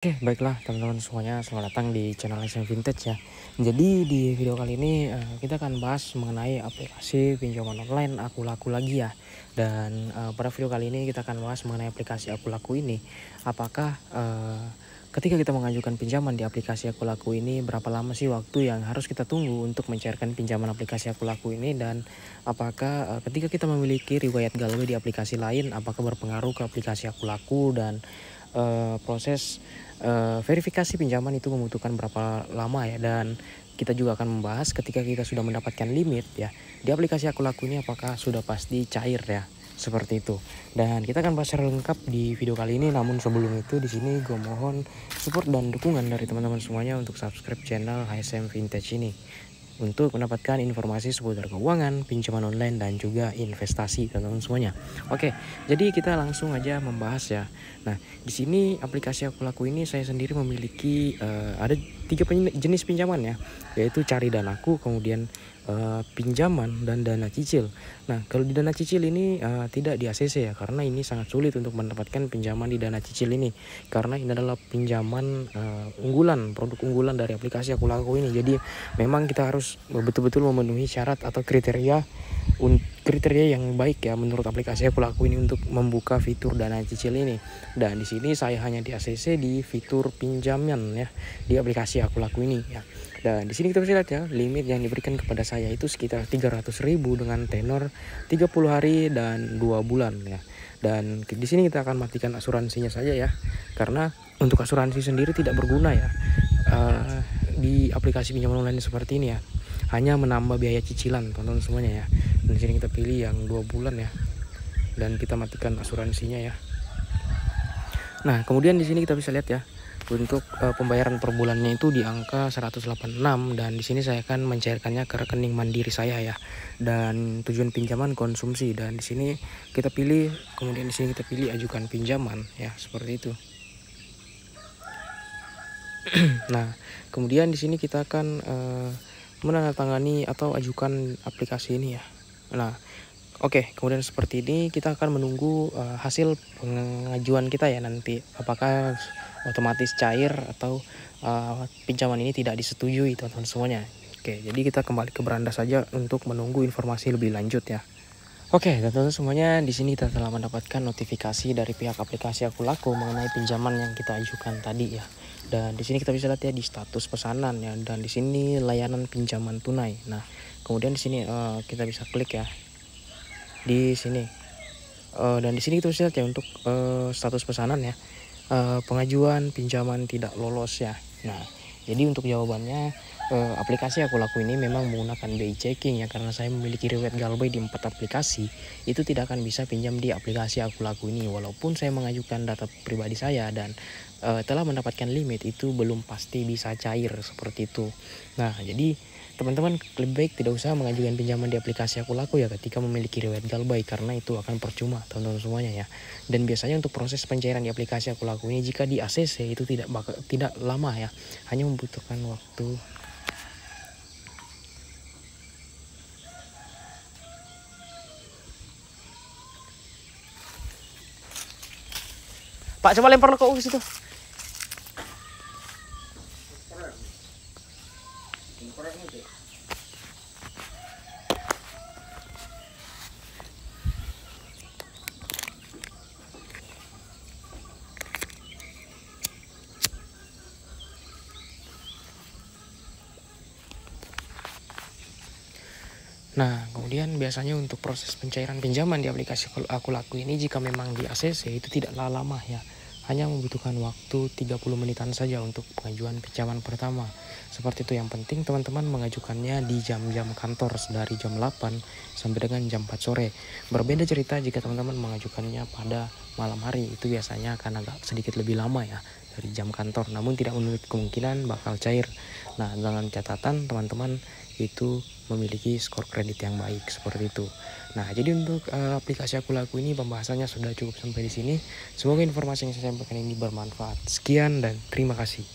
Oke, baiklah teman-teman semuanya, selamat datang di channel SM Vintage ya. Jadi di video kali ini kita akan bahas mengenai aplikasi pinjaman online Aku Laku lagi ya. Dan pada video kali ini kita akan bahas mengenai aplikasi Aku Laku ini. Apakah ketika kita mengajukan pinjaman di aplikasi Aku Laku ini, berapa lama sih waktu yang harus kita tunggu untuk mencairkan pinjaman aplikasi Aku Laku ini, dan apakah ketika kita memiliki riwayat galwe di aplikasi lain, apakah berpengaruh ke aplikasi Aku Laku, dan proses verifikasi pinjaman itu membutuhkan berapa lama ya. Dan kita juga akan membahas ketika kita sudah mendapatkan limit ya di aplikasi Aku Laku ini, apakah sudah pasti cair ya, seperti itu. Dan kita akan bahas secara lengkap di video kali ini. Namun sebelum itu, di sini gue mohon support dan dukungan dari teman-teman semuanya untuk subscribe channel HSM Vintage ini untuk mendapatkan informasi seputar keuangan, pinjaman online, dan juga investasi teman-teman semuanya. Oke, jadi kita langsung aja membahas ya. Nah, di sini aplikasi Aku Laku ini saya sendiri memiliki ada 3 jenis pinjaman ya, yaitu Cari Danaku, kemudian pinjaman, dan dana cicil. Nah, kalau di dana cicil ini tidak di ACC ya, karena ini sangat sulit untuk mendapatkan pinjaman di dana cicil ini, karena ini adalah pinjaman unggulan, produk unggulan dari aplikasi Aku Laku ini. Jadi memang kita harus betul-betul memenuhi syarat atau kriteria yang baik ya menurut aplikasi Aku Laku ini untuk membuka fitur dana cicil ini. Dan di sini saya hanya di ACC di fitur pinjaman ya di aplikasi Aku Laku ini ya. Dan di sini kita bisa lihat ya, limit yang diberikan kepada saya itu sekitar 300.000 dengan tenor 30 hari dan 2 bulan ya. Dan di sini kita akan matikan asuransinya saja ya, karena untuk asuransi sendiri tidak berguna ya di aplikasi pinjaman online seperti ini ya, hanya menambah biaya cicilan teman-teman semuanya ya. Dan di sini kita pilih yang 2 bulan ya, dan kita matikan asuransinya ya. Nah, kemudian di sini kita bisa lihat ya, untuk pembayaran per bulannya itu di angka 186, dan di sini saya akan mencairkannya ke rekening mandiri saya ya. Dan tujuan pinjaman konsumsi, dan di sini kita pilih, kemudian di sini kita pilih ajukan pinjaman ya, seperti itu. Nah, kemudian di sini kita akan menandatangani atau ajukan aplikasi ini ya. Nah, oke, kemudian seperti ini kita akan menunggu hasil pengajuan kita ya nanti, apakah otomatis cair atau pinjaman ini tidak disetujui teman-teman semuanya. Oke, jadi kita kembali ke beranda saja untuk menunggu informasi lebih lanjut ya. Oke, teman-teman semuanya, di sini kita telah mendapatkan notifikasi dari pihak aplikasi Aku Laku mengenai pinjaman yang kita ajukan tadi ya. Dan di sini kita bisa lihat ya di status pesanan ya, dan di sini layanan pinjaman tunai. Nah, kemudian di sini kita bisa klik ya di sini. Dan di sini kita bisa lihat ya untuk status pesanan ya, pengajuan pinjaman tidak lolos ya. Nah, jadi untuk jawabannya, aplikasi Aku Laku ini memang menggunakan BI checking ya, karena saya memiliki riwayat galbay di 4 aplikasi, itu tidak akan bisa pinjam di aplikasi Aku Laku ini. Walaupun saya mengajukan data pribadi saya dan telah mendapatkan limit, itu belum pasti bisa cair seperti itu. Nah, jadi teman-teman lebih baik tidak usah mengajukan pinjaman di aplikasi Aku Laku ya ketika memiliki riwayat galbay, karena itu akan percuma teman-teman semuanya ya. Dan biasanya untuk proses pencairan di aplikasi Aku Laku ini, jika di ACC itu tidak lama ya, hanya membutuhkan waktu. Pak, coba lempar rokok ke situ. Nah, kemudian biasanya untuk proses pencairan pinjaman di aplikasi Aku Laku ini, jika memang di ACC itu tidaklah lama ya, hanya membutuhkan waktu 30 menitan saja untuk pengajuan pinjaman pertama. Seperti itu. Yang penting teman-teman mengajukannya di jam-jam kantor dari jam 8 sampai dengan jam 4 sore. Berbeda cerita jika teman-teman mengajukannya pada malam hari, itu biasanya akan agak sedikit lebih lama ya dari jam kantor, namun tidak menutup kemungkinan bakal cair. Nah, dengan catatan teman-teman itu memiliki skor kredit yang baik seperti itu. Nah, jadi untuk aplikasi Aku Laku ini pembahasannya sudah cukup sampai di sini. Semoga informasi yang saya sampaikan ini bermanfaat. Sekian dan terima kasih.